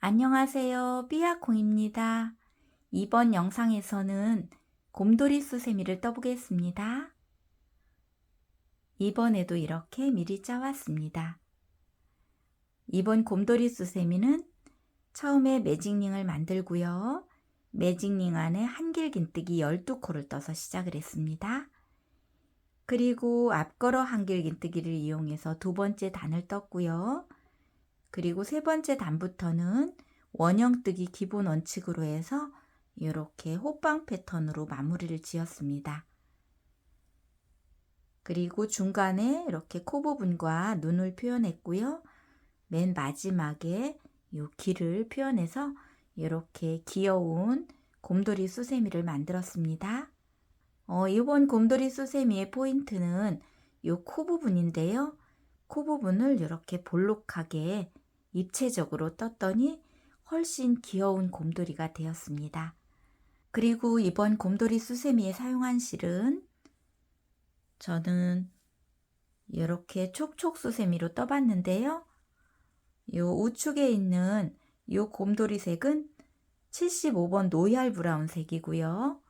안녕하세요. 삐아콩입니다. 이번 영상에서는 곰돌이 수세미를 떠보겠습니다. 이번에도 이렇게 미리 짜왔습니다. 이번 곰돌이 수세미는 처음에 매직링을 만들고요. 매직링 안에 한길긴뜨기 12코를 떠서 시작을 했습니다. 그리고 앞걸어 한길긴뜨기를 이용해서 두 번째 단을 떴고요. 그리고 세 번째 단부터는 원형뜨기 기본 원칙으로 해서 이렇게 호빵 패턴으로 마무리를 지었습니다. 그리고 중간에 이렇게 코 부분과 눈을 표현했고요. 맨 마지막에 이 귀를 표현해서 이렇게 귀여운 곰돌이 수세미를 만들었습니다. 이번 곰돌이 수세미의 포인트는 이 코 부분인데요. 코 부분을 이렇게 볼록하게 입체적으로 떴더니 훨씬 귀여운 곰돌이가 되었습니다. 그리고 이번 곰돌이 수세미에 사용한 실은 저는 이렇게 촉촉 수세미로 떠봤는데요. 이 우측에 있는 이 곰돌이 색은 75번 노얄 브라운 색이고요.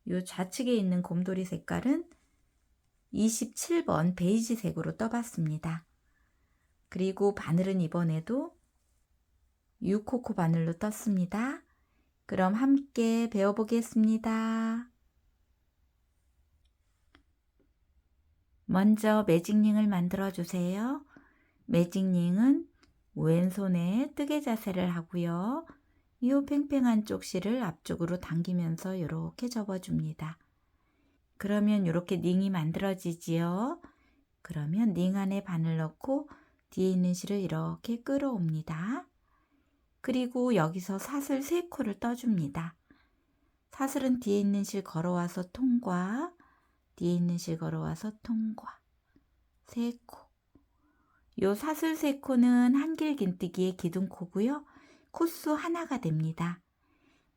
이 좌측에 있는 곰돌이 색깔은 27번 베이지 색으로 떠봤습니다. 그리고 바늘은 이번에도 6코코 바늘로 떴습니다. 그럼 함께 배워보겠습니다. 먼저 매직링을 만들어 주세요. 매직링은 왼손에 뜨개 자세를 하고요. 이 팽팽한 쪽 실을 앞쪽으로 당기면서 이렇게 접어줍니다. 그러면 이렇게 링이 만들어지지요. 그러면 링 안에 바늘 넣고 뒤에 있는 실을 이렇게 끌어옵니다. 그리고 여기서 사슬 3코를 떠줍니다. 사슬은 뒤에 있는 실 걸어와서 통과, 뒤에 있는 실 걸어와서 통과, 3코. 요 사슬 3코는 한길긴뜨기의 기둥코고요. 코수 하나가 됩니다.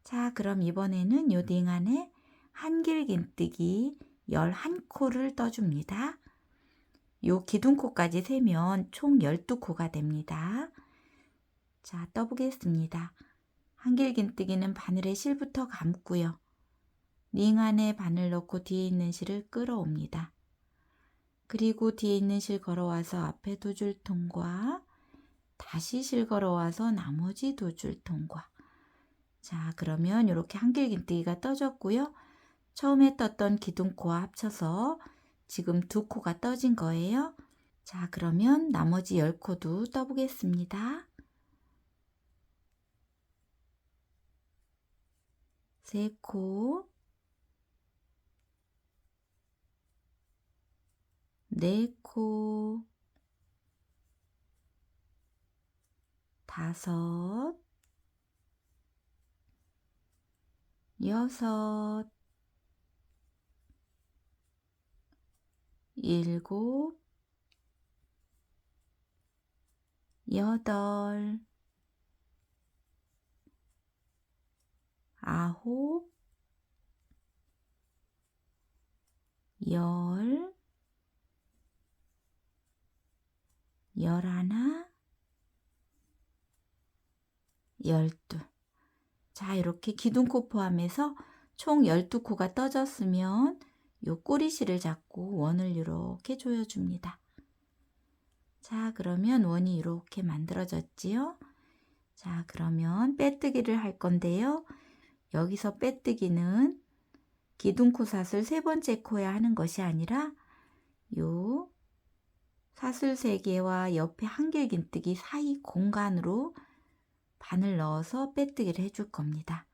자, 그럼 이번에는 요 링 안에 한길긴뜨기 11코를 떠줍니다. 요 기둥코까지 세면 총 12코가 됩니다. 자, 떠보겠습니다. 한길긴뜨기는 바늘에 실부터 감고요. 링 안에 바늘 넣고 뒤에 있는 실을 끌어옵니다. 그리고 뒤에 있는 실 걸어와서 앞에 두 줄 통과, 다시 실 걸어와서 나머지 두 줄 통과. 자, 그러면 이렇게 한길긴뜨기가 떠졌고요. 처음에 떴던 기둥코와 합쳐서 지금 2코가 떠진 거예요. 자, 그러면 나머지 10코도 떠보겠습니다. 3코, 4코, 5, 6, 7, 8, 9, 10, 11, 12. 자, 이렇게 기둥코 포함해서 총 12코가 떠졌으면 요 꼬리실을 잡고 원을 이렇게 조여줍니다. 자, 그러면 원이 이렇게 만들어졌지요? 자, 그러면 빼뜨기를 할 건데요. 여기서 빼뜨기는 기둥코 사슬 3번째 코에 하는 것이 아니라 요 사슬 3개와 옆에 한길긴뜨기 사이 공간으로 바늘 넣어서 빼뜨기를 해줄 겁니다.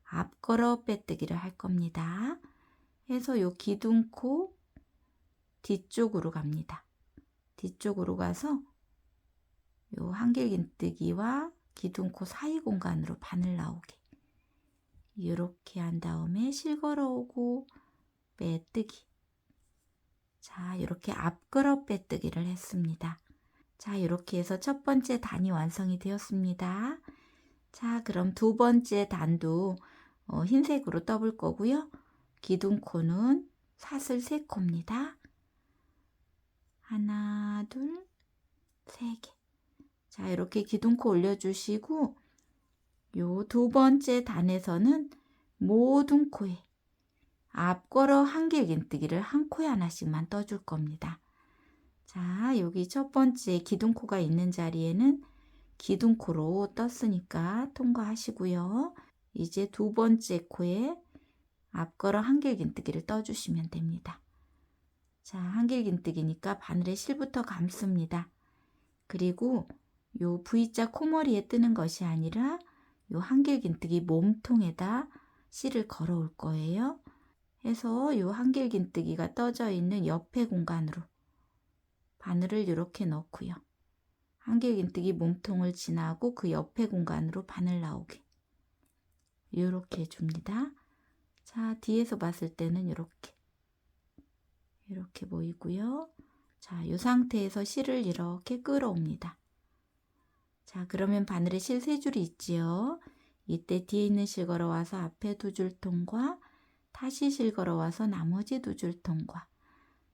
앞걸어 빼뜨기를 할 겁니다. 해서 요 기둥코 뒤쪽으로 갑니다. 뒤쪽으로 가서 요 한길긴뜨기와 기둥코 사이 공간으로 바늘 나오게 이렇게 한 다음에 실 걸어오고 빼뜨기. 자, 이렇게 앞걸어 빼뜨기를 했습니다. 자, 이렇게 해서 첫 번째 단이 완성이 되었습니다. 자, 그럼 두 번째 단도 흰색으로 떠볼 거고요. 기둥코는 사슬 3코입니다. 하나, 둘, 3개. 자, 이렇게 기둥코 올려주시고 요 두 번째 단에서는 모든 코에 앞걸어 한길긴뜨기를 한 코에 하나씩만 떠줄 겁니다. 자, 여기 첫 번째 기둥코가 있는 자리에는 기둥코로 떴으니까 통과하시고요. 이제 두 번째 코에 앞걸어 한길긴뜨기를 떠주시면 됩니다. 자, 한길긴뜨기니까 바늘에 실부터 감습니다. 그리고 요 V자 코머리에 뜨는 것이 아니라 요 한길긴뜨기 몸통에다 실을 걸어 올 거예요. 해서 요 한길긴뜨기가 떠져 있는 옆에 공간으로 바늘을 이렇게 넣고요. 한길긴뜨기 몸통을 지나고 그 옆에 공간으로 바늘 나오게 이렇게 해줍니다. 자, 뒤에서 봤을 때는 이렇게 보이고요. 자, 이 상태에서 실을 이렇게 끌어옵니다. 자, 그러면 바늘에 실 3줄이 있지요. 이때 뒤에 있는 실 걸어와서 앞에 2줄 통과, 다시 실 걸어와서 나머지 2줄 통과.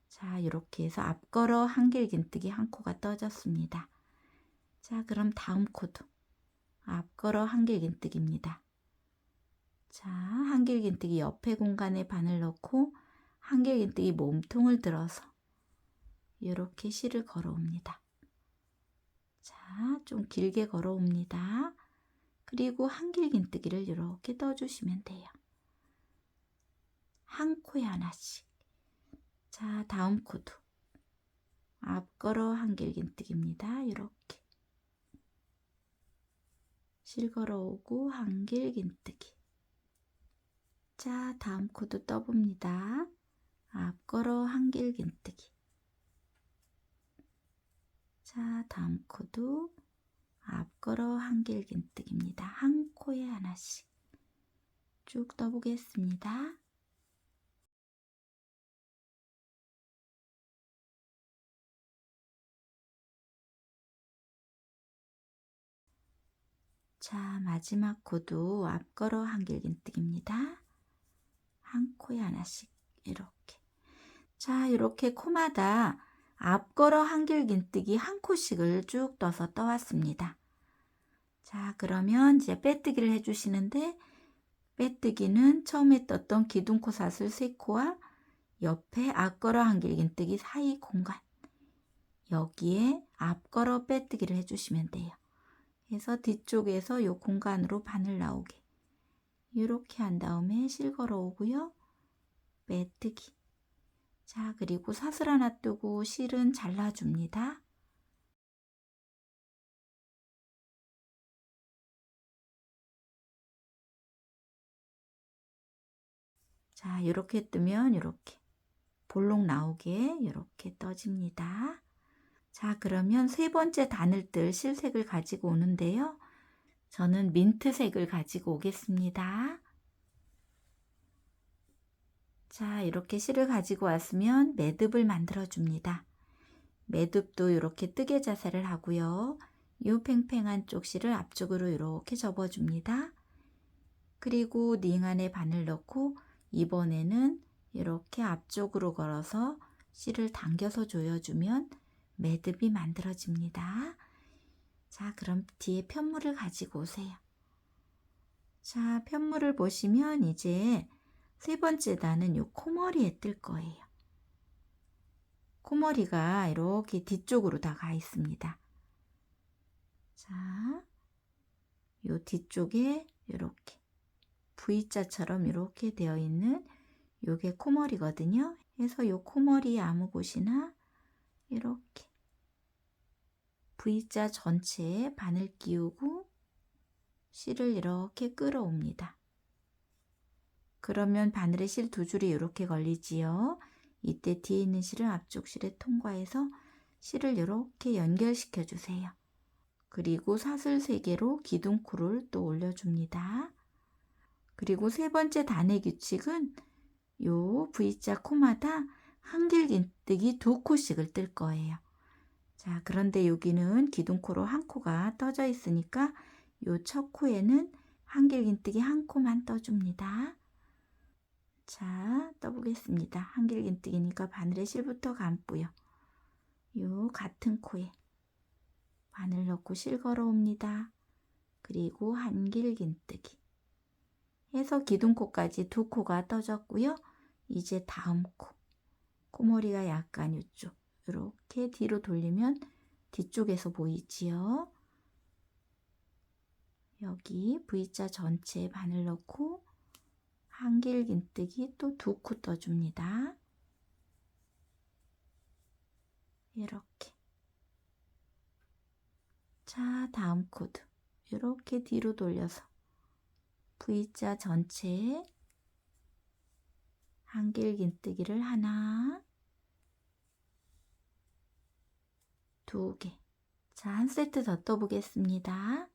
자, 이렇게 해서 앞걸어 한길긴뜨기 한 코가 떠졌습니다. 자, 그럼 다음 코도 앞걸어 한길긴뜨기입니다. 자, 한길긴뜨기 옆에 공간에 바늘 넣고 한길긴뜨기 몸통을 들어서 이렇게 실을 걸어옵니다. 자, 좀 길게 걸어옵니다. 그리고 한길긴뜨기를 이렇게 떠주시면 돼요. 한 코에 하나씩. 자, 다음 코도 앞걸어 한길긴뜨기입니다. 이렇게 실 걸어오고 한길긴뜨기. 자, 다음 코도 떠봅니다. 앞걸어 한길긴뜨기. 자, 다음 코도 앞걸어 한길긴뜨기입니다. 한 코에 하나씩 쭉 떠보겠습니다. 자, 마지막 코도 앞걸어 한길긴뜨기입니다. 한 코에 하나씩 이렇게. 자, 이렇게 코마다 앞걸어 한길긴뜨기 한 코씩을 쭉 떠서 떠왔습니다. 자, 그러면 이제 빼뜨기를 해주시는데 빼뜨기는 처음에 떴던 기둥코 사슬 3코와 옆에 앞걸어 한길긴뜨기 사이 공간 여기에 앞걸어 빼뜨기를 해주시면 돼요. 그래서 뒤쪽에서 이 공간으로 바늘 나오게 이렇게 한 다음에 실 걸어 오고요. 빼뜨기. 자, 그리고 사슬 하나 뜨고 실은 잘라줍니다. 자, 이렇게 뜨면 이렇게 볼록 나오게 이렇게 떠집니다. 자, 그러면 세 번째 단을 뜰 실색을 가지고 오는데요. 저는 민트색을 가지고 오겠습니다. 자, 이렇게 실을 가지고 왔으면 매듭을 만들어 줍니다. 매듭도 이렇게 뜨개 자세를 하고요. 이 팽팽한 쪽 실을 앞쪽으로 이렇게 접어줍니다. 그리고 링 안에 바늘 넣고 이번에는 이렇게 앞쪽으로 걸어서 실을 당겨서 조여주면 매듭이 만들어집니다. 자, 그럼 뒤에 편물을 가지고 오세요. 자, 편물을 보시면 이제 세 번째 단은 요 코머리에 뜰 거예요. 코머리가 이렇게 뒤쪽으로 다 가 있습니다. 자, 요 뒤쪽에 이렇게 V자처럼 이렇게 되어 있는 요게 코머리거든요. 그래서 요 코머리 아무 곳이나 이렇게 V자 전체에 바늘 끼우고 실을 이렇게 끌어옵니다. 그러면 바늘에 실 2줄이 이렇게 걸리지요. 이때 뒤에 있는 실을 앞쪽 실에 통과해서 실을 이렇게 연결시켜 주세요. 그리고 사슬 3개로 기둥코를 또 올려줍니다. 그리고 세 번째 단의 규칙은 요 V자 코마다 한길긴뜨기 2코씩을 뜰 거예요. 자, 그런데 여기는 기둥코로 한 코가 떠져 있으니까 요 첫 코에는 한길긴뜨기 한 코만 떠줍니다. 자, 떠보겠습니다. 한길긴뜨기니까 바늘에 실부터 감고요. 요 같은 코에 바늘 넣고 실 걸어옵니다. 그리고 한길긴뜨기 해서 기둥코까지 두 코가 떠졌고요. 이제 다음 코머리가 약간 이쪽 이렇게 뒤로 돌리면 뒤쪽에서 보이지요. 여기 V자 전체에 바늘 넣고 한길긴뜨기 또 두 코 떠줍니다. 이렇게. 자, 다음 코도 이렇게 뒤로 돌려서 V자 전체에 한길긴뜨기를 하나, 두 개. 자, 한 세트 더 떠보겠습니다.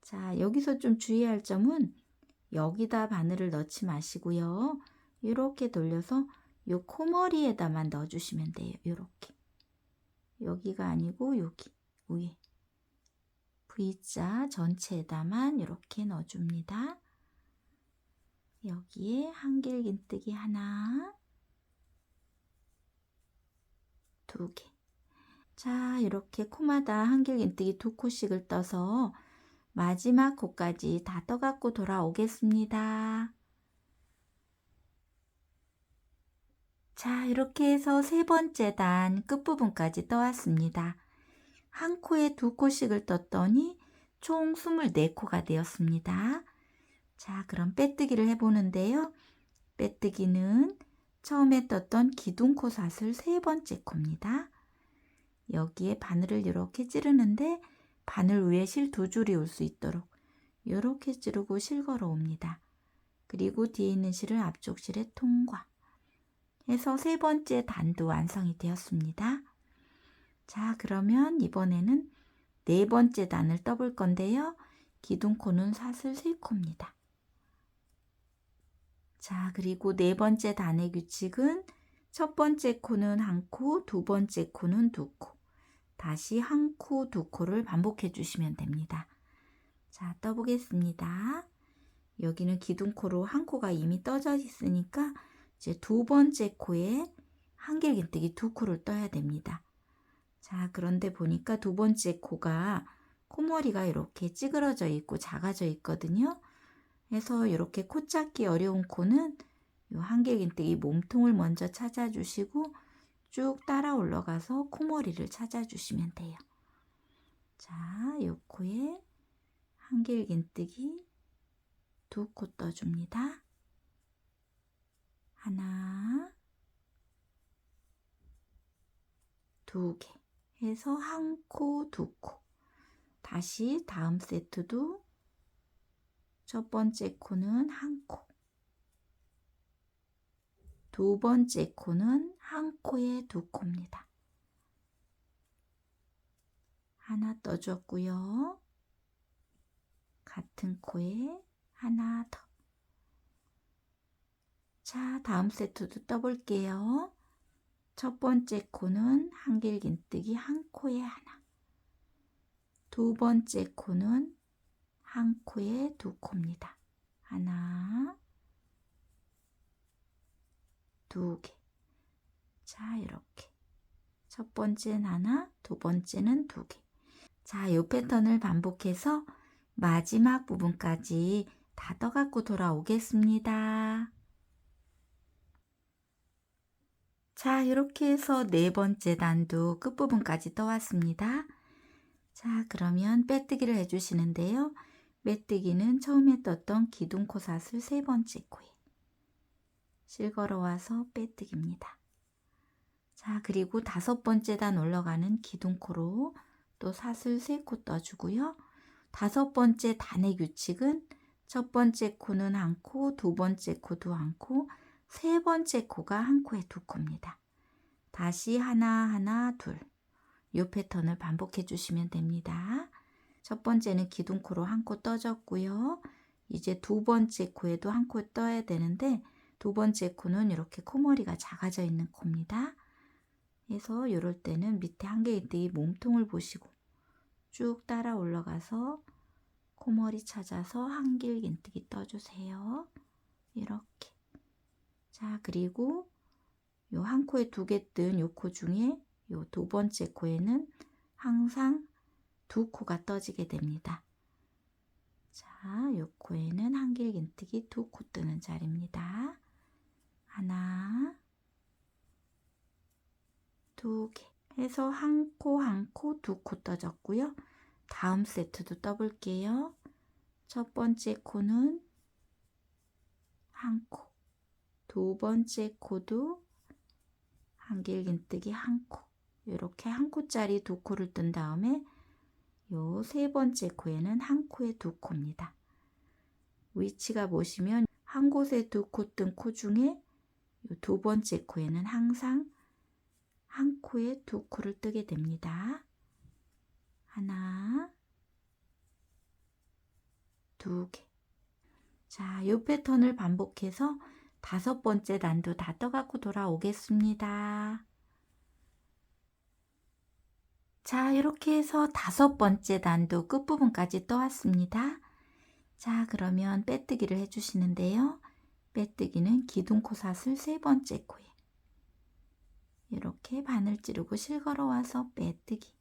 자, 여기서 좀 주의할 점은 여기다 바늘을 넣지 마시고요. 이렇게 돌려서 이 코머리에다만 넣어주시면 돼요. 이렇게. 여기가 아니고 여기 위에 V자 전체에다만 이렇게 넣어줍니다. 여기에 한길긴뜨기 하나, 두 개. 자, 이렇게 코마다 한길긴뜨기 두 코씩을 떠서 마지막 코까지 다 떠갖고 돌아오겠습니다. 자, 이렇게 해서 세 번째 단 끝부분까지 떠왔습니다. 한 코에 두 코씩을 떴더니 총 24코가 되었습니다. 자, 그럼 빼뜨기를 해보는데요. 빼뜨기는 처음에 떴던 기둥코 사슬 세 번째 코입니다. 여기에 바늘을 이렇게 찌르는데 바늘 위에 실 두 줄이 올 수 있도록 이렇게 찌르고 실 걸어 옵니다. 그리고 뒤에 있는 실을 앞쪽 실에 통과 해서 세 번째 단도 완성이 되었습니다. 자, 그러면 이번에는 네 번째 단을 떠볼 건데요. 기둥코는 사슬 3코입니다. 자, 그리고 네 번째 단의 규칙은 첫 번째 코는 한 코, 두 번째 코는 두 코. 다시 한 코, 두 코를 반복해 주시면 됩니다. 자, 떠보겠습니다. 여기는 기둥코로 한 코가 이미 떠져 있으니까 이제 두 번째 코에 한길긴뜨기 두 코를 떠야 됩니다. 자, 그런데 보니까 두 번째 코가 코머리가 이렇게 찌그러져 있고 작아져 있거든요. 그래서 이렇게 코 찾기 어려운 코는 이 한길긴뜨기 몸통을 먼저 찾아주시고 쭉 따라 올라가서 코머리를 찾아주시면 돼요. 자, 이 코에 한길긴뜨기 두 코 떠줍니다. 하나, 두 개 해서 한 코, 두 코. 다시 다음 세트도 첫 번째 코는 한 코, 두 번째 코는 한 코에 두 코입니다. 하나 떠줬고요. 같은 코에 하나 더. 자, 다음 세트도 떠볼게요. 첫 번째 코는 한길긴뜨기 한 코에 하나. 두 번째 코는 한 코에 두 코입니다. 하나, 두 개. 자, 이렇게. 첫 번째는 하나, 두 번째는 두 개. 자, 이 패턴을 반복해서 마지막 부분까지 다 떠갖고 돌아오겠습니다. 자, 이렇게 해서 네 번째 단도 끝부분까지 떠왔습니다. 자, 그러면 빼뜨기를 해주시는데요. 빼뜨기는 처음에 떴던 기둥코 사슬 세 번째 코에 실 걸어와서 빼뜨기입니다. 자, 그리고 다섯 번째 단 올라가는 기둥코로 또 사슬 3코 떠주고요. 다섯 번째 단의 규칙은 첫 번째 코는 한 코, 두 번째 코도 한 코, 세 번째 코가 한 코에 두 코입니다. 다시 하나, 둘. 이 패턴을 반복해 주시면 됩니다. 첫 번째는 기둥코로 한 코 떠줬고요. 이제 두 번째 코에도 한 코 떠야 되는데 두 번째 코는 이렇게 코머리가 작아져 있는 코입니다. 그래서 이럴 때는 밑에 한길긴뜨기 몸통을 보시고 쭉 따라 올라가서 코머리 찾아서 한길긴뜨기 떠주세요. 이렇게. 자, 그리고 요 한 코에 두 개 뜬 요 코 중에 요 두 번째 코에는 항상 두 코가 떠지게 됩니다. 자, 요 코에는 한길긴뜨기 두 코 뜨는 자리입니다. 하나, 두 개 해서 한 코, 한 코, 두 코 떠졌고요. 다음 세트도 떠볼게요. 첫 번째 코는 한 코, 두 번째 코도 한길긴뜨기 한 코, 이렇게 한 코짜리 두 코를 뜬 다음에 요 세 번째 코에는 한 코에 두 코입니다. 위치가 보시면 한 곳에 두 코 뜬 코 중에 요 두 번째 코에는 항상 한 코에 두 코를 뜨게 됩니다. 하나, 두 개. 자, 이 패턴을 반복해서 다섯 번째 단도 다 떠갖고 돌아오겠습니다. 자, 이렇게 해서 다섯 번째 단도 끝부분까지 떠왔습니다. 자, 그러면 빼뜨기를 해주시는데요. 빼뜨기는 기둥코사슬 세 번째 코에 이렇게 바늘 찌르고 실걸어 와서 빼뜨기.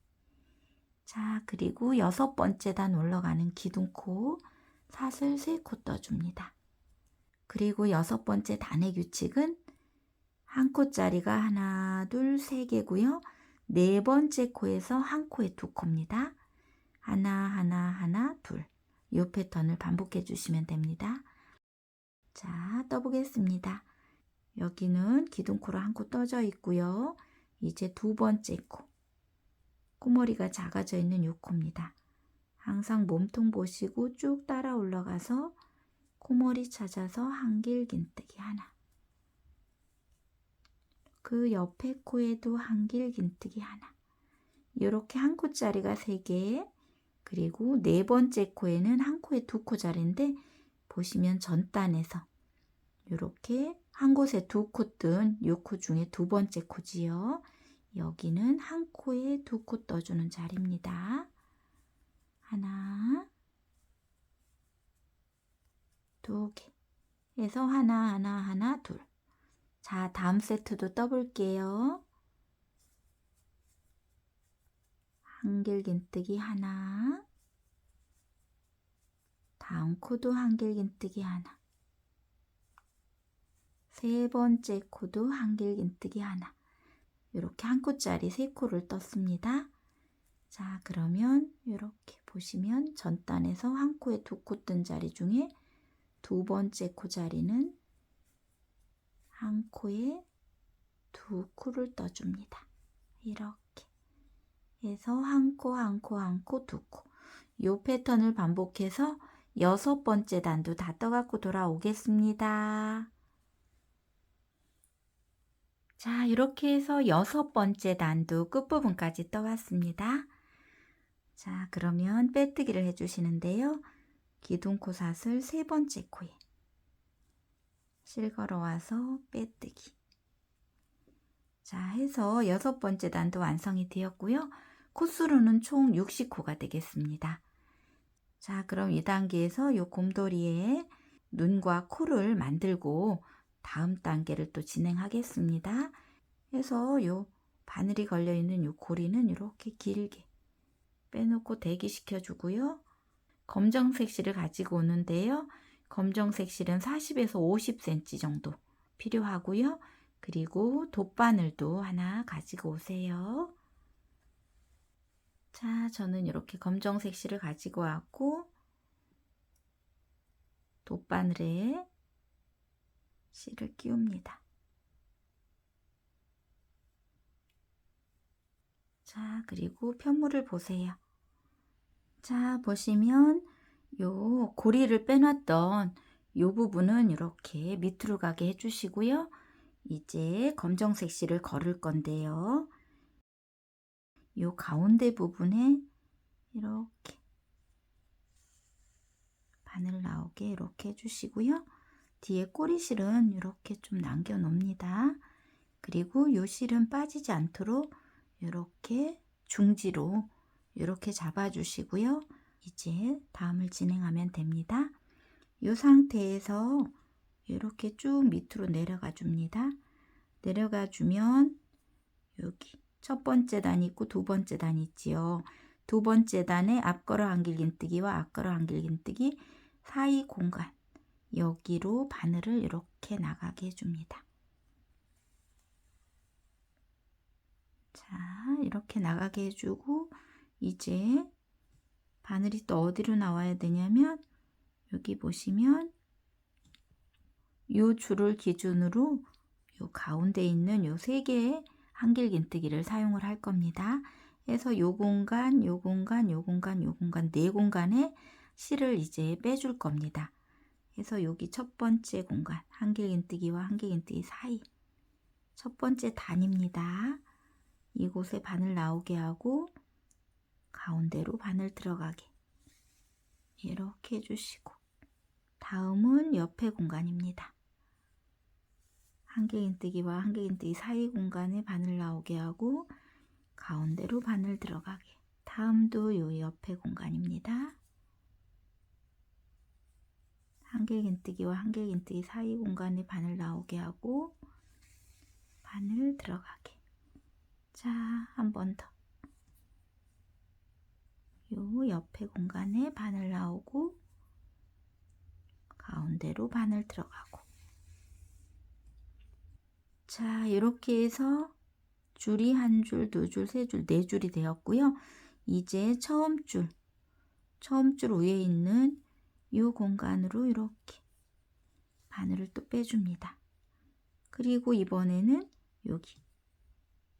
자, 그리고 여섯 번째 단 올라가는 기둥코 사슬 세 코 떠줍니다. 그리고 여섯 번째 단의 규칙은 한 코짜리가 하나, 둘, 세 개고요. 네 번째 코에서 한 코에 두 코입니다. 하나, 하나, 하나, 둘. 이 패턴을 반복해 주시면 됩니다. 자, 떠보겠습니다. 여기는 기둥코로 한 코 떠져 있고요. 이제 두 번째 코. 코머리가 작아져 있는 요 코입니다. 항상 몸통 보시고 쭉 따라 올라가서 코머리 찾아서 한길긴뜨기 하나. 그 옆에 코에도 한길긴뜨기 하나. 이렇게 한 코짜리가 3개, 그리고 네 번째 코에는 한 코에 두 코짜리인데 보시면 전단에서 이렇게 한 곳에 두 코 뜬 요 코 중에 두 번째 코지요. 여기는 한 코에 두 코 떠주는 자리입니다. 하나, 두 개 해서 하나, 하나, 하나, 둘. 자, 다음 세트도 떠볼게요. 한길긴뜨기 하나, 다음 코도 한길긴뜨기 하나, 세 번째 코도 한길긴뜨기 하나. 이렇게 한 코짜리 세 코를 떴습니다. 자, 그러면 이렇게 보시면 전단에서 한 코에 두 코 뜬 자리 중에 두 번째 코 자리는 한 코에 두 코를 떠줍니다. 이렇게 해서 한 코, 한 코, 한 코, 두 코. 이 패턴을 반복해서 여섯 번째 단도 다 떠갖고 돌아오겠습니다. 자, 이렇게 해서 여섯 번째 단도 끝부분까지 떠왔습니다. 자, 그러면 빼뜨기를 해주시는데요. 기둥코 사슬 세 번째 코에 실걸어 와서 빼뜨기. 자, 해서 여섯 번째 단도 완성이 되었고요. 코수로는 총 60코가 되겠습니다. 자, 그럼 이 단계에서 요 곰돌이에 눈과 코를 만들고 다음 단계를 또 진행하겠습니다. 해서 요 바늘이 걸려 있는 요 고리는 이렇게 길게 빼놓고 대기시켜 주고요. 검정색 실을 가지고 오는데요. 검정색 실은 40에서 50cm 정도 필요하고요. 그리고 돗바늘도 하나 가지고 오세요. 자, 저는 이렇게 검정색 실을 가지고 왔고 돗바늘에 실을 끼웁니다. 자, 그리고 편물을 보세요. 자, 보시면 요 고리를 빼놨던 요 부분은 이렇게 밑으로 가게 해주시고요. 이제 검정색 실을 걸을 건데요. 요 가운데 부분에 이렇게 바늘 나오게 이렇게 해주시고요. 뒤에 꼬리실은 이렇게 좀 남겨 놓습니다. 그리고 요 실은 빠지지 않도록 이렇게 중지로 이렇게 잡아 주시고요. 이제 다음을 진행하면 됩니다. 이 상태에서 이렇게 쭉 밑으로 내려가 줍니다. 내려가 주면 여기 첫 번째 단 있고 두 번째 단 있지요. 두 번째 단의 앞걸어 한길긴뜨기와 앞걸어 한길긴뜨기 사이 공간, 여기로 바늘을 이렇게 나가게 해줍니다. 자, 이렇게 나가게 해주고 이제 바늘이 또 어디로 나와야 되냐면 여기 보시면 요 줄을 기준으로 요 가운데 있는 요 세 개의 한길긴뜨기를 사용을 할 겁니다. 그래서 요 공간, 요 공간, 요 공간, 요 공간 네 공간에 실을 이제 빼줄 겁니다. 그래서 여기 첫 번째 공간, 한길긴뜨기와 한길긴뜨기 사이 첫 번째 단입니다. 이곳에 바늘 나오게 하고 가운데로 바늘 들어가게 이렇게 해주시고 다음은 옆에 공간입니다. 한길긴뜨기와 한길긴뜨기 사이 공간에 바늘 나오게 하고 가운데로 바늘 들어가게. 다음도 요 옆에 공간입니다. 한길긴뜨기와 한길긴뜨기 사이 공간에 바늘 나오게 하고 바늘 들어가게. 자, 한 번 더. 요 옆에 공간에 바늘 나오고 가운데로 바늘 들어가고. 자, 이렇게 해서 줄이 한 줄, 두 줄, 세 줄, 네 줄이 되었고요. 이제 처음 줄 위에 있는 이 공간으로 이렇게 바늘을 또 빼줍니다. 그리고 이번에는 여기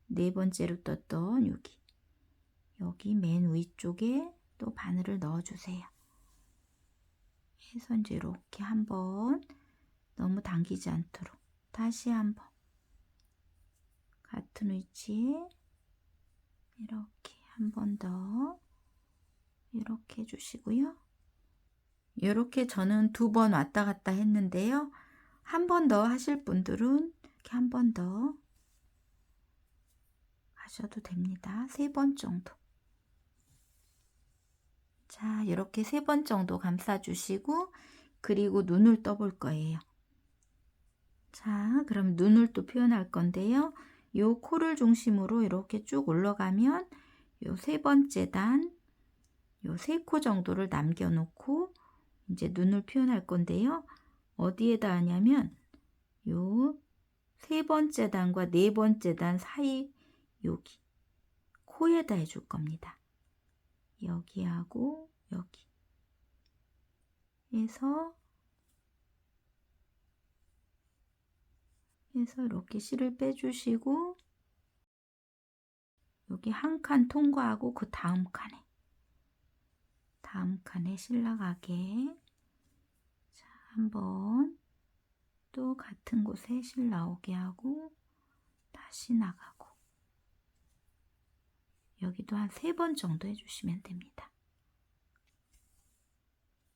네 번째로 떴던 여기 맨 위쪽에 또 바늘을 넣어주세요. 해서 이제 이렇게 한번 너무 당기지 않도록 다시 한번 같은 위치에 이렇게 한 번 더 이렇게 해주시고요. 이렇게 저는 두 번 왔다 갔다 했는데요. 한 번 더 하실 분들은 이렇게 한 번 더 하셔도 됩니다. 세 번 정도. 자, 이렇게 세 번 정도 감싸주시고 그리고 눈을 떠볼 거예요. 자, 그럼 눈을 또 표현할 건데요. 요 코를 중심으로 이렇게 쭉 올라가면 요 세 번째 단, 요 세 코 정도를 남겨놓고 이제 눈을 표현할 건데요. 어디에다 하냐면 요 세 번째 단과 네 번째 단 사이 여기 코에다 해줄 겁니다. 여기하고 여기 해서 이렇게 실을 빼주시고 여기 한 칸 통과하고 그 다음 칸에 실 나가게. 자, 한번 또 같은 곳에 실 나오게 하고 다시 나가고 여기도 한 3번 정도 해주시면 됩니다.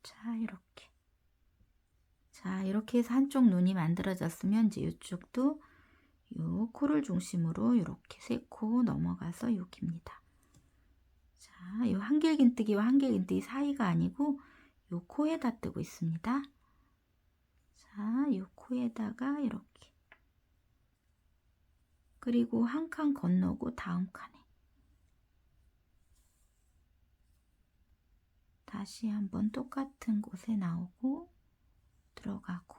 자, 이렇게. 자, 이렇게 해서 한쪽 눈이 만들어졌으면 이제 이쪽도 요 코를 중심으로 이렇게 3코 넘어가서 여기입니다. 자, 요 한길긴뜨기와 한길긴뜨기 사이가 아니고 요 코에다 뜨고 있습니다. 자, 요 코에다가 이렇게. 그리고 한 칸 건너고 다음 칸에 다시 한번 똑같은 곳에 나오고 들어가고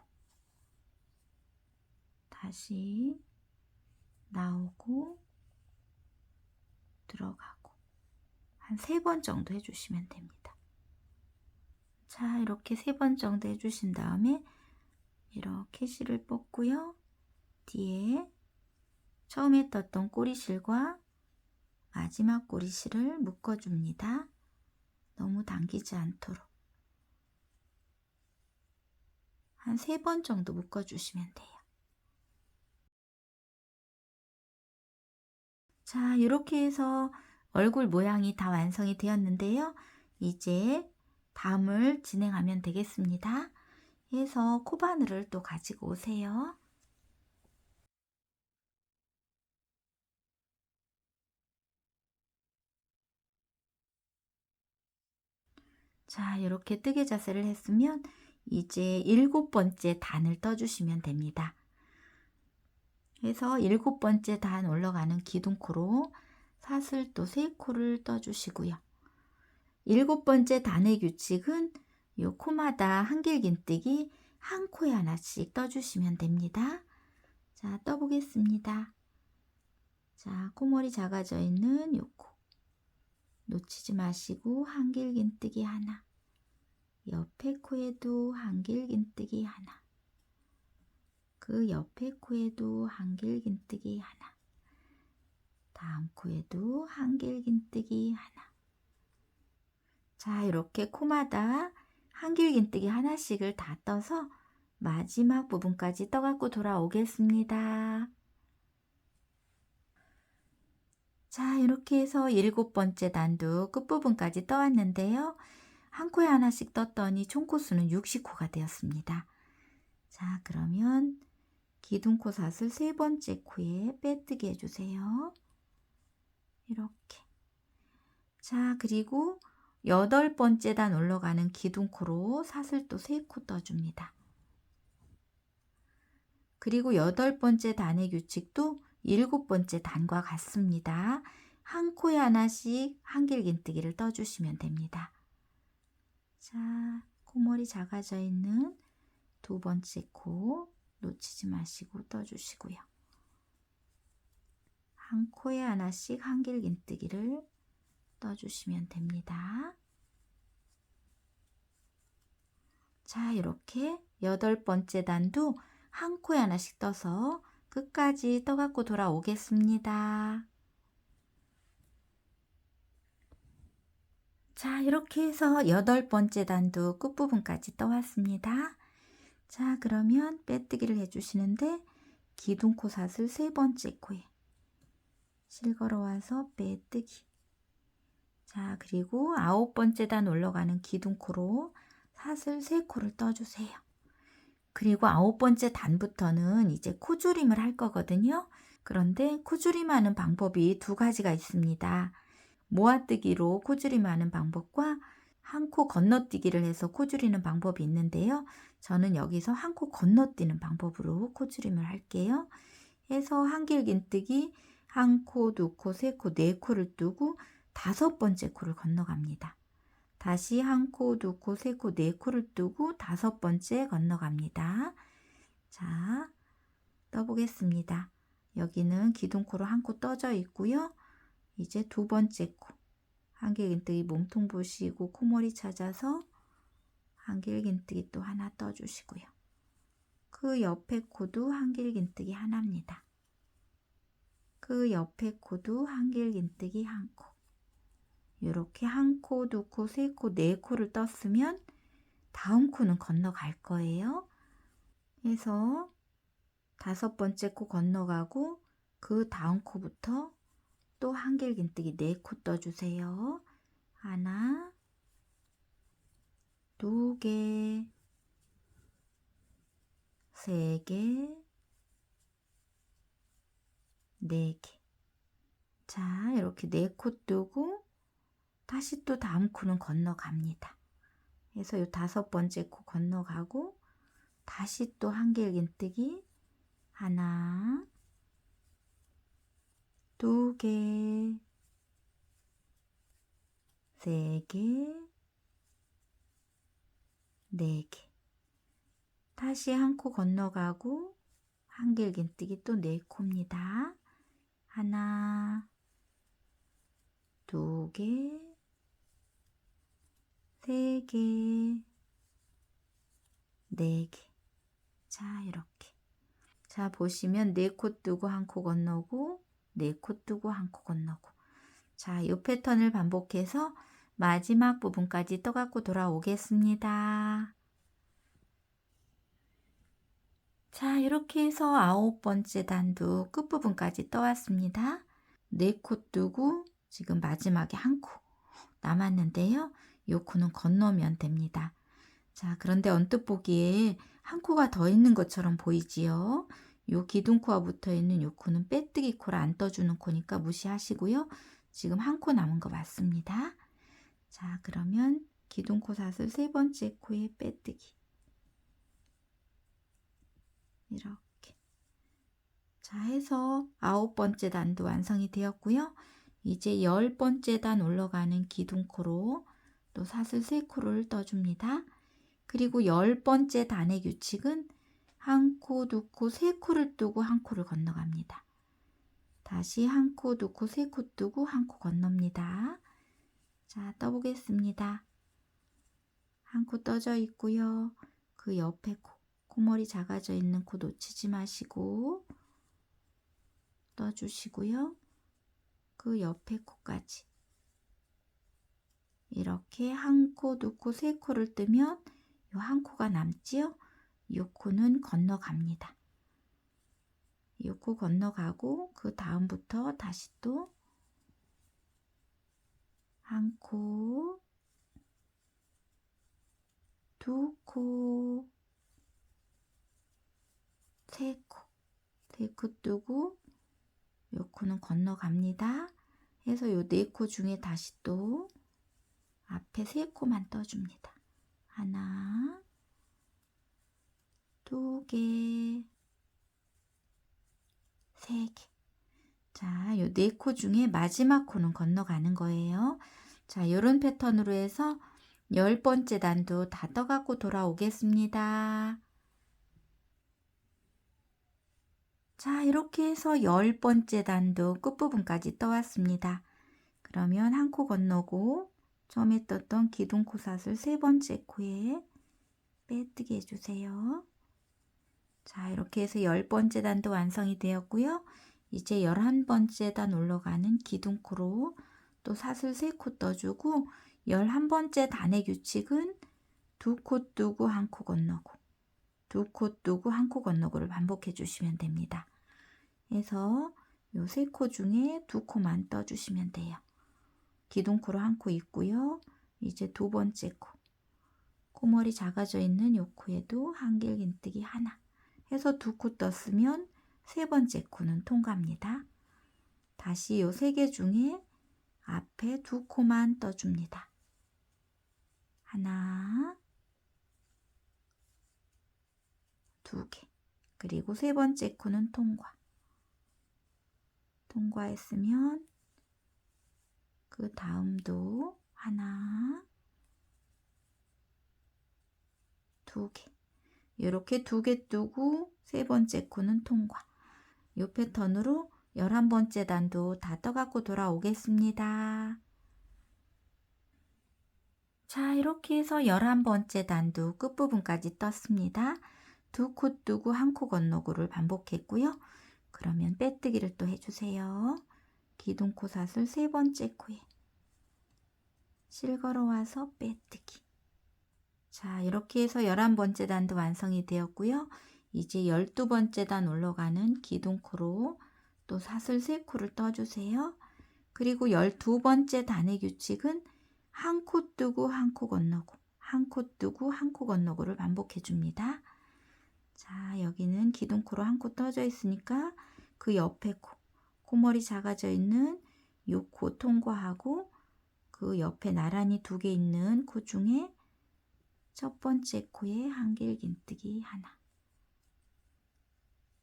다시 나오고 들어가고 한 3번 정도 해주시면 됩니다. 자, 이렇게 3번 정도 해주신 다음에 이렇게 실을 뽑고요. 뒤에 처음에 떴던 꼬리실과 마지막 꼬리실을 묶어줍니다. 너무 당기지 않도록 한 3번 정도 묶어주시면 돼요. 자, 이렇게 해서 얼굴 모양이 다 완성이 되었는데요. 이제 다음을 진행하면 되겠습니다. 해서 코바늘을 또 가지고 오세요. 자, 이렇게 뜨개 자세를 했으면 이제 7번째 단을 떠주시면 됩니다. 그래서 7번째 단 올라가는 기둥코로 사슬 또 3코를 떠주시고요. 7번째 단의 규칙은 요 코마다 한길긴뜨기 한 코에 하나씩 떠주시면 됩니다. 자, 떠보겠습니다. 자, 코머리 작아져 있는 요 코. 놓치지 마시고 한길긴뜨기 하나. 옆에 코에도 한길긴뜨기 하나. 그 옆에 코에도 한길긴뜨기 하나. 다음 코에도 한길긴뜨기 하나. 자, 이렇게 코마다 한길긴뜨기 하나씩을 다 떠서 마지막 부분까지 떠갖고 돌아오겠습니다. 자, 이렇게 해서 7번째 단도 끝부분까지 떠왔는데요. 한 코에 하나씩 떴더니 총 코수는 60코가 되었습니다. 자, 그러면 기둥코사슬 3번째 코에 빼뜨기 해주세요. 이렇게. 자, 그리고 8번째 단 올라가는 기둥코로 사슬 또 3코 떠줍니다. 그리고 8번째 단의 규칙도 7번째 단과 같습니다. 한 코에 하나씩 한길긴뜨기를 떠주시면 됩니다. 자, 코머리 작아져 있는 2번째 코 놓치지 마시고 떠주시고요. 한 코에 하나씩 한길긴뜨기를 떠주시면 됩니다. 자, 이렇게 8번째 단도 한 코에 하나씩 떠서 끝까지 떠갖고 돌아오겠습니다. 자, 이렇게 해서 8번째 단도 끝부분까지 떠왔습니다. 자, 그러면 빼뜨기를 해주시는데 기둥코 사슬 3번째 코에 실걸어 와서 빼뜨기. 자, 그리고 9번째 단 올라가는 기둥코로 사슬 3코를 떠주세요. 그리고 9번째 단부터는 이제 코줄임을 할 거거든요. 그런데 코줄임하는 방법이 2가지가 있습니다. 모아뜨기로 코줄임하는 방법과 한 코 건너뛰기를 해서 코줄이는 방법이 있는데요. 저는 여기서 한 코 건너뛰는 방법으로 코줄임을 할게요. 해서 한길긴뜨기 한 코, 2코, 3코, 4코를 뜨고 5번째 코를 건너갑니다. 다시 한 코, 2코, 3코, 4코를 뜨고 5번째 건너갑니다. 자, 떠보겠습니다. 여기는 기둥코로 한 코 떠져 있고요. 이제 2번째 코. 한길긴뜨기 몸통 보시고 코머리 찾아서 한길긴뜨기 또 하나 떠주시고요. 그 옆에 코도 한길긴뜨기 하나입니다. 그 옆에 코도 한길긴뜨기 한 코. 이렇게 한 코, 2코, 3코, 4코를 떴으면 다음 코는 건너갈 거예요. 해서 5번째 코 건너가고 그 다음 코부터 또 한길긴뜨기 4코 떠주세요. 하나, 2개, 3개, 4개. 자, 이렇게 4코 뜨고 다시 또 다음 코는 건너갑니다. 그래서 이 5번째 코 건너가고 다시 또 한길긴뜨기 하나, 2개, 3개, 4개. 다시 한 코 건너가고 한길긴뜨기 또 4코입니다. 하나, 2개, 3개, 4개. 자, 이렇게. 자, 보시면 4코 뜨고 한 코 건너고 4코 뜨고 한 코 건너고. 자, 이 패턴을 반복해서 마지막 부분까지 떠갖고 돌아오겠습니다. 자, 이렇게 해서 9번째 단도 끝부분까지 떠왔습니다. 4코 뜨고 지금 마지막에 한 코 남았는데요. 이 코는 건너면 됩니다. 자, 그런데 언뜻 보기에 한 코가 더 있는 것처럼 보이지요. 요 기둥코와 붙어 있는 요 코는 빼뜨기 코를 안 떠주는 코니까 무시하시고요. 지금 한 코 남은 거 맞습니다. 자, 그러면 기둥코 사슬 3번째 코에 빼뜨기. 이렇게. 자, 해서 9번째 단도 완성이 되었고요. 이제 10번째 단 올라가는 기둥코로 또 사슬 3코를 떠줍니다. 그리고 10번째 단의 규칙은 한 코, 두 코, 3코를 뜨고 한 코를 건너갑니다. 다시 한 코, 두 코, 3코 뜨고 한 코 건넙니다. 자, 떠보겠습니다. 한 코 떠져 있고요. 그 옆에 코, 코머리 작아져 있는 코 놓치지 마시고 떠주시고요. 그 옆에 코까지 이렇게 한 코, 두 코, 3코를 뜨면 요 한 코가 남지요? 이 코는 건너갑니다. 이 코 건너가고 그 다음부터 다시 또 한 코, 두 코, 3코, 3코 뜨고 요 코는 건너갑니다. 해서 요 4코 중에 다시 또 앞에 3코만 떠줍니다. 하나, 2개, 3개. 자, 요 4코 중에 마지막 코는 건너가는 거예요. 자, 요런 패턴으로 해서 10번째 단도 다 떠갖고 돌아오겠습니다. 자, 이렇게 해서 10번째 단도 끝부분까지 떠왔습니다. 그러면 한 코 건너고 처음에 떴던 기둥코사슬 3번째 코에 빼뜨기 해주세요. 자, 이렇게 해서 10번째 단도 완성이 되었고요. 이제 11번째 단 올라가는 기둥코로 또 사슬 3코 떠주고 11번째 단의 규칙은 2코 뜨고 한 코 건너고 2코 뜨고 한 코 건너고를 반복해 주시면 됩니다. 해서 요 3코 중에 2코만 떠주시면 돼요. 기둥코로 한 코 있고요. 이제 2번째 코, 코머리 작아져 있는 요 코에도 한길긴뜨기 하나 해서 2코 떴으면 3번째 코는 통과합니다. 다시 요 3개 중에 앞에 2코만 떠줍니다. 하나, 2개. 그리고 3번째 코는 통과. 통과했으면 그 다음도 하나, 2개. 이렇게 2개 뜨고 3번째 코는 통과. 이 패턴으로 11번째 단도 다 떠갖고 돌아오겠습니다. 자, 이렇게 해서 11번째 단도 끝부분까지 떴습니다. 2코 뜨고 한 코 건너고를 반복했고요. 그러면 빼뜨기를 또 해주세요. 기둥코 사슬 3번째 코에 실 걸어와서 빼뜨기. 자, 이렇게 해서 11번째 단도 완성이 되었고요. 이제 12번째 단 올라가는 기둥코로 또 사슬 3코를 떠주세요. 그리고 12번째 단의 규칙은 한 코 뜨고 한 코 건너고 한 코 뜨고 한 코 건너고를 반복해 줍니다. 자, 여기는 기둥코로 한 코 떠져 있으니까 그 옆에 코, 코머리 작아져 있는 요 코 통과하고 그 옆에 나란히 2개 있는 코 중에 첫 번째 코에 한길긴뜨기 하나.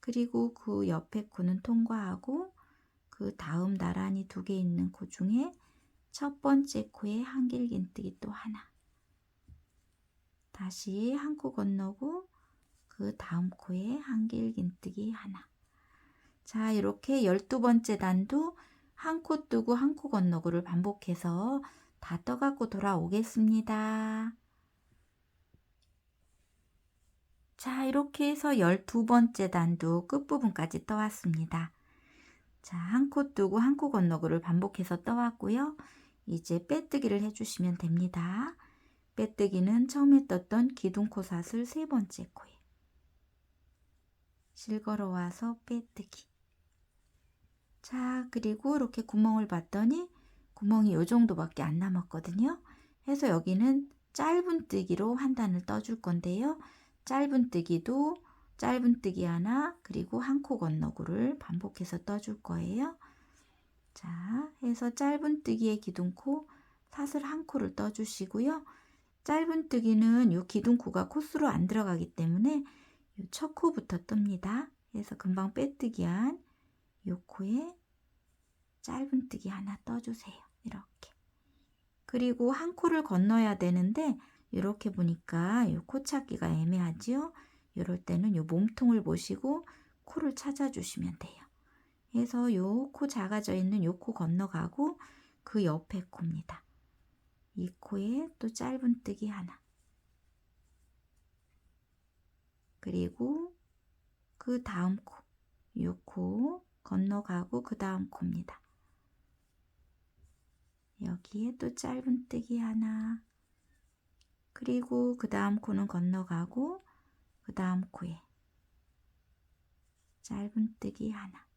그리고 그 옆에 코는 통과하고 그 다음 나란히 2개 있는 코 중에 첫 번째 코에 한길긴뜨기 또 하나. 다시 한 코 건너고 그 다음 코에 한길긴뜨기 하나. 자, 이렇게 12번째 단도 한 코 뜨고 한 코 건너고를 반복해서 다 떠갖고 돌아오겠습니다. 자, 이렇게 해서 12번째 단도 끝부분까지 떠왔습니다. 자, 한 코 뜨고 한 코 건너고를 반복해서 떠왔고요. 이제 빼뜨기를 해주시면 됩니다. 빼뜨기는 처음에 떴던 기둥코 사슬 3번째 코에 실 걸어와서 빼뜨기. 자, 그리고 이렇게 구멍을 봤더니 구멍이 요 정도밖에 안 남았거든요. 해서 여기는 짧은 뜨기로 한 단을 떠줄 건데요. 짧은 뜨기도 짧은 뜨기 하나 그리고 한 코 건너고를 반복해서 떠줄 거예요. 자, 해서 짧은 뜨기의 기둥코 사슬 한 코를 떠주시고요. 짧은 뜨기는 이 기둥코가 코스로 안 들어가기 때문에 이 첫 코부터 뜹니다. 그래서 금방 빼뜨기 한 이 코에 짧은 뜨기 하나 떠주세요. 이렇게. 그리고 한 코를 건너야 되는데 이렇게 보니까 이 코 찾기가 애매하지요. 이럴 때는 이 몸통을 보시고 코를 찾아주시면 돼요. 해서 요 코 작아져 있는 요 코 건너가고 그 옆에 코입니다. 이 코에 또 짧은뜨기 하나. 그리고 그 다음 코, 요 코 건너가고 그 다음 코입니다. 여기에 또 짧은뜨기 하나. 그리고 그 다음 코는 건너가고 그 다음 코에 짧은뜨기 하나.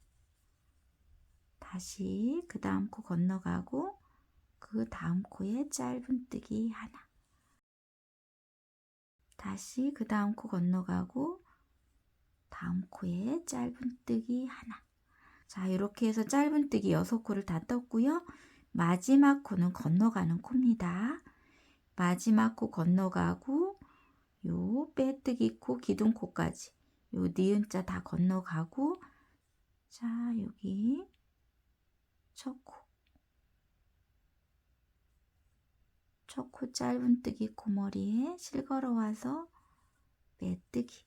다시 그 다음 코 건너가고 그 다음 코에 짧은뜨기 하나. 다시 그 다음 코 건너가고 다음 코에 짧은뜨기 하나. 자, 이렇게 해서 짧은뜨기 6코를 다 떴고요. 마지막 코는 건너가는 코입니다. 마지막 코 건너가고 요 빼뜨기 코, 기둥 코까지 요 니은자 다 건너가고, 자, 여기 첫 코 짧은뜨기 코머리에 실 걸어와서 빼뜨기.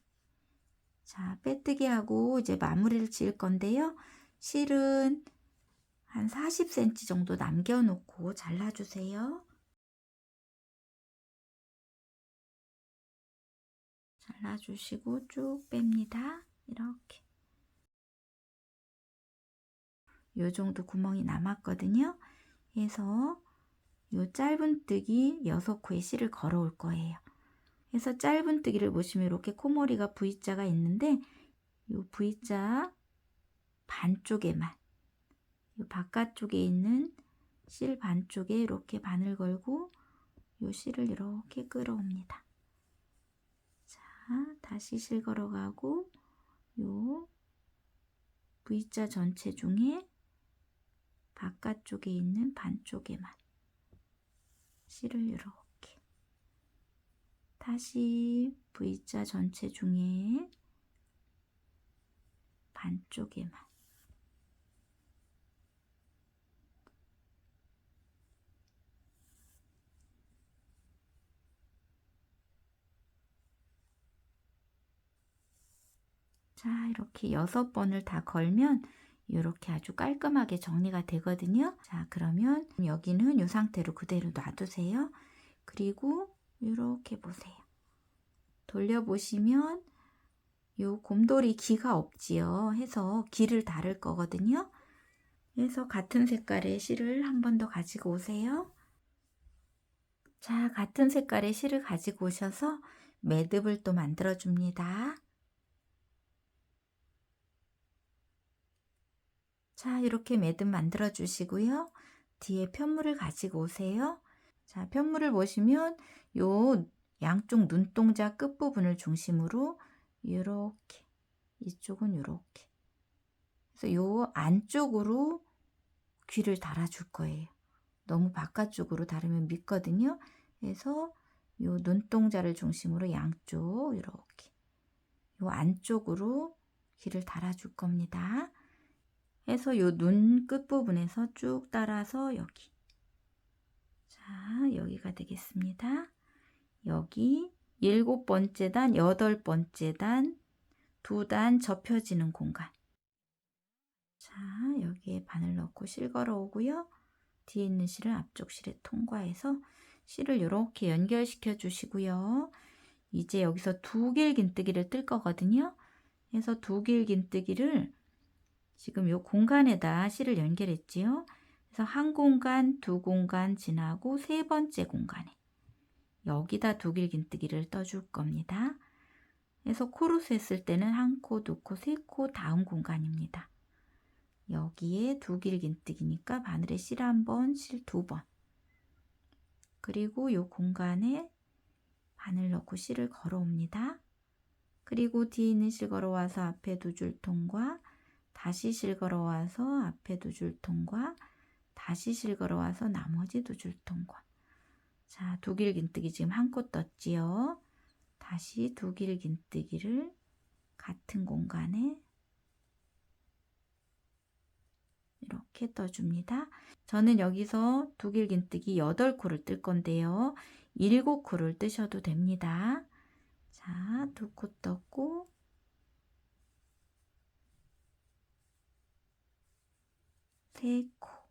자, 빼뜨기 하고 이제 마무리를 지을 건데요. 실은 한 40cm 정도 남겨놓고 잘라주세요. 잘라주시고 쭉 뺍니다. 이렇게. 요 정도 구멍이 남았거든요. 해서 요 짧은뜨기 6코에 실을 걸어 올 거예요. 그래서 짧은뜨기를 보시면 이렇게 코머리가 V자가 있는데 요 V자 반쪽에만, 요 바깥쪽에 있는 실 반쪽에 이렇게 바늘 걸고 요 실을 이렇게 끌어옵니다. 자, 다시 실 걸어가고 요 V자 전체 중에 바깥쪽에 있는 반쪽에만 실을 이렇게, 다시 V자 전체 중에 반쪽에만, 자, 이렇게 6번을 다 걸면 이렇게 아주 깔끔하게 정리가 되거든요. 자, 그러면 여기는 이 상태로 그대로 놔두세요. 그리고 이렇게 보세요. 돌려보시면 요 곰돌이 기가 없지요. 해서 기를 다를 거거든요. 그래서 같은 색깔의 실을 한 번 더 가지고 오세요. 자, 같은 색깔의 실을 가지고 오셔서 매듭을 또 만들어 줍니다. 자, 이렇게 매듭 만들어 주시고요. 뒤에 편물을 가지고 오세요. 자, 편물을 보시면 요 양쪽 눈동자 끝부분을 중심으로 이렇게, 이쪽은 이렇게, 그래서 요 안쪽으로 귀를 달아줄 거예요. 너무 바깥쪽으로 다르면 믿거든요. 그래서 요 눈동자를 중심으로 양쪽 이렇게 요 안쪽으로 귀를 달아줄 겁니다. 해서 요 눈 끝부분에서 쭉 따라서 여기, 자, 여기가 되겠습니다. 여기 7번째 단, 8번째 단, 2단 접혀지는 공간. 자, 여기에 바늘 넣고 실 걸어 오고요. 뒤에 있는 실을 앞쪽 실에 통과해서 실을 이렇게 연결시켜 주시고요. 이제 여기서 2길긴뜨기를 뜰 거거든요. 그래서 2길긴뜨기를 지금 요 공간에다 실을 연결했지요. 그래서 한 공간, 2공간 지나고 3번째 공간에 여기다 2길긴뜨기를 떠줄 겁니다. 그래서 코로스 했을 때는 1코, 2코, 3코 다음 공간입니다. 여기에 2길긴뜨기니까 바늘에 실 1번, 실 2번. 그리고 이 공간에 바늘 넣고 실을 걸어 옵니다. 그리고 뒤에 있는 실 걸어와서 앞에 2줄 통과, 다시 실 걸어와서 앞에 2줄 통과, 다시 실 걸어와서 나머지 2줄 통과. 자, 2길긴뜨기 지금 1코 떴지요. 다시 2길긴뜨기를 같은 공간에 이렇게 떠줍니다. 저는 여기서 두길긴뜨기 8코를 뜰 건데요. 7코를 뜨셔도 됩니다. 자, 2코 떴고 3코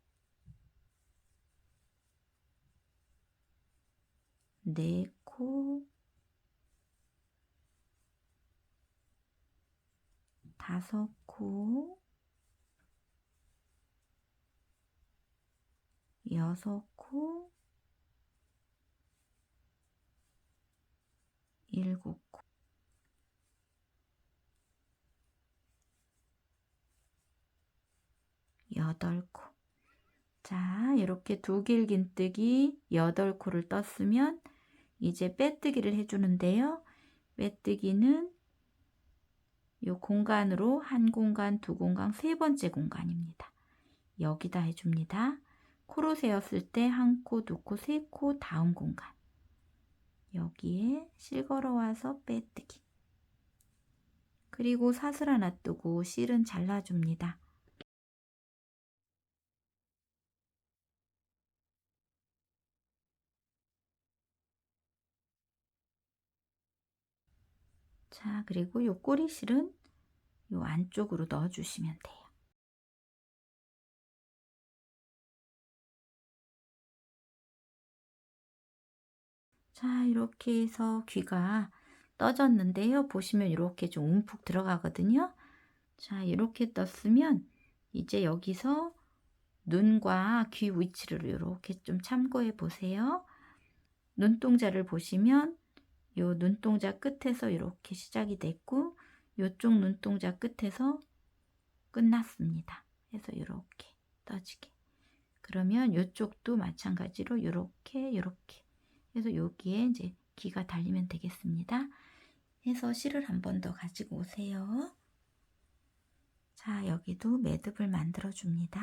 4코 5코 6코 7코 8코. 자, 이렇게 두길긴뜨기 8코를 떴으면 이제 빼뜨기를 해주는데요. 빼뜨기는 이 공간으로 한 공간, 두 공간, 세 번째 공간입니다. 여기다 해줍니다. 코로 세었을 때 한 코, 두 코, 세 코 다음 공간. 여기에 실 걸어와서 빼뜨기. 그리고 사슬 하나 뜨고 실은 잘라줍니다. 자, 그리고 이 꼬리실은 이 안쪽으로 넣어주시면 돼요. 자, 이렇게 해서 귀가 떠졌는데요. 보시면 이렇게 좀 움푹 들어가거든요. 자, 이렇게 떴으면 이제 여기서 눈과 귀 위치를 이렇게 좀 참고해 보세요. 눈동자를 보시면 요 눈동자 끝에서 이렇게 시작이 됐고 요쪽 눈동자 끝에서 끝났습니다. 해서 이렇게 떠지게. 그러면 요쪽도 마찬가지로 이렇게 해서 여기에 이제 귀가 달리면 되겠습니다. 해서 실을 한 번 더 가지고 오세요. 자, 여기도 매듭을 만들어 줍니다.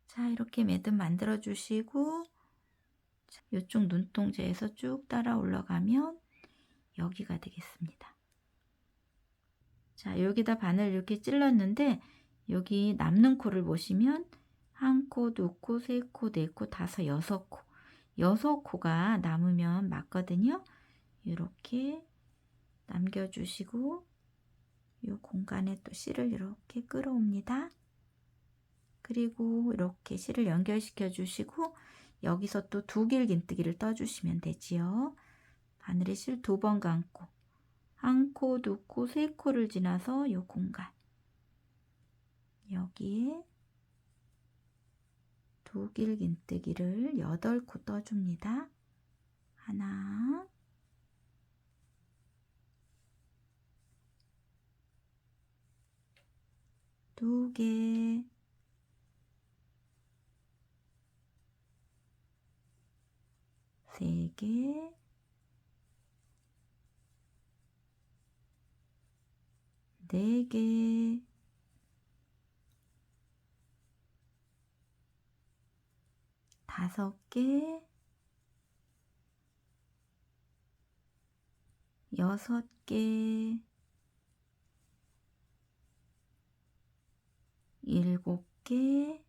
자, 이렇게 매듭 만들어 주시고 이쪽 눈동자에서 쭉 따라 올라가면 여기가 되겠습니다. 자, 여기다 바늘 이렇게 찔렀는데 여기 남는 코를 보시면 한 코, 두 코, 세 코, 네 코, 다섯, 여섯 코. 6코가 남으면 맞거든요. 이렇게 남겨주시고 이 공간에 또 실을 이렇게 끌어옵니다. 그리고 이렇게 실을 연결시켜 주시고 여기서 또 두길긴뜨기를 떠주시면 되지요. 바늘에 실 2번 감고 한 코, 두 코, 세 코를 지나서 이 공간 여기에 두길긴뜨기를 8코 떠줍니다. 하나, 두 개, 세 개, 네 개, 다섯 개, 여섯 개, 7개,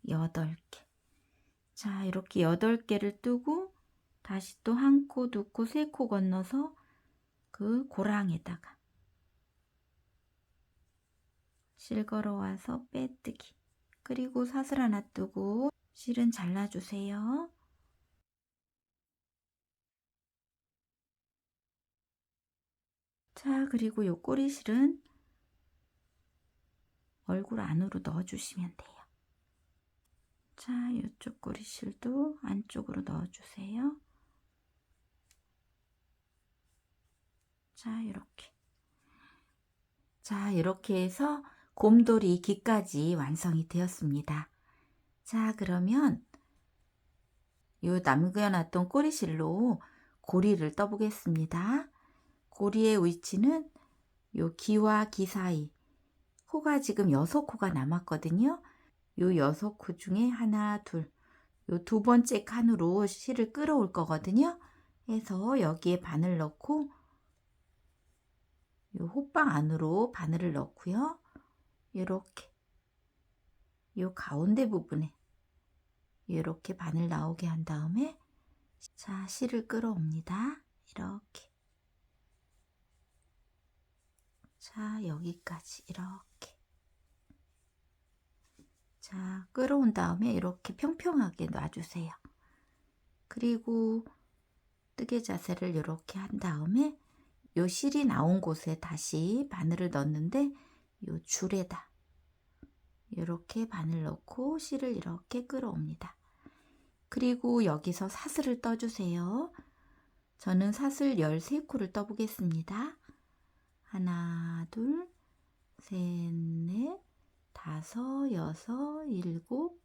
8개. 자, 이렇게 8개를 뜨고 다시 또 한 코, 두 코, 세 코 건너서 그 고랑에다가 실 걸어와서 빼뜨기. 그리고 사슬 하나 뜨고 실은 잘라주세요. 자, 그리고 요 꼬리실은 얼굴 안으로 넣어주시면 돼요. 자, 이쪽 꼬리실도 안쪽으로 넣어주세요. 자, 이렇게. 자, 이렇게 해서 곰돌이 귀까지 완성이 되었습니다. 자, 그러면 요 남겨놨던 꼬리실로 고리를 떠보겠습니다. 고리의 위치는 요 귀와 귀 사이 코가 지금 6코가 남았거든요. 요 6코 중에 하나, 둘, 요 2번째 칸으로 실을 끌어올 거거든요. 해서 여기에 바늘 넣고 요 호빵 안으로 바늘을 넣고요. 요렇게 요 가운데 부분에 요렇게 바늘 나오게 한 다음에 자, 실을 끌어옵니다. 이렇게. 자, 여기까지 이렇게. 자, 끌어온 다음에 이렇게 평평하게 놔주세요. 그리고 뜨개 자세를 이렇게 한 다음에 요 실이 나온 곳에 다시 바늘을 넣는데 요 줄에다 이렇게 바늘 넣고 실을 이렇게 끌어옵니다. 그리고 여기서 사슬을 떠주세요. 저는 사슬 13코를 떠보겠습니다. 하나, 둘, 셋, 넷, 다섯, 여섯, 일곱,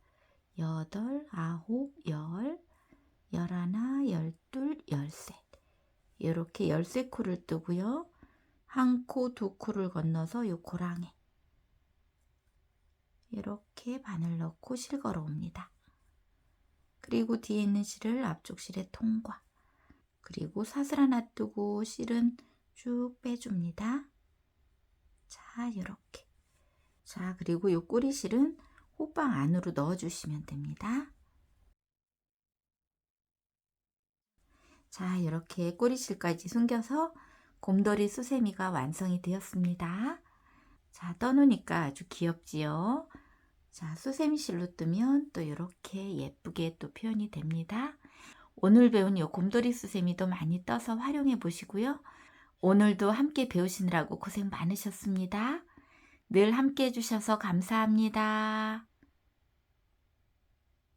여덟, 아홉, 열, 열하나, 열둘, 열셋. 이렇게 13코를 뜨고요. 한 코, 두 코를 건너서 요 고랑에 이렇게 바늘 넣고 실 걸어옵니다. 그리고 뒤에 있는 실을 앞쪽 실에 통과. 그리고 사슬 하나 뜨고 실은 쭉 빼줍니다. 자, 이렇게. 자, 그리고 요 꼬리실은 호빵 안으로 넣어주시면 됩니다. 자, 이렇게 꼬리실까지 숨겨서 곰돌이 수세미가 완성이 되었습니다. 자, 떠놓으니까 아주 귀엽지요? 자, 수세미 실로 뜨면 또 이렇게 예쁘게 또 표현이 됩니다. 오늘 배운 요 곰돌이 수세미도 많이 떠서 활용해 보시고요. 오늘도 함께 배우시느라고 고생 많으셨습니다. 늘 함께 해주셔서 감사합니다.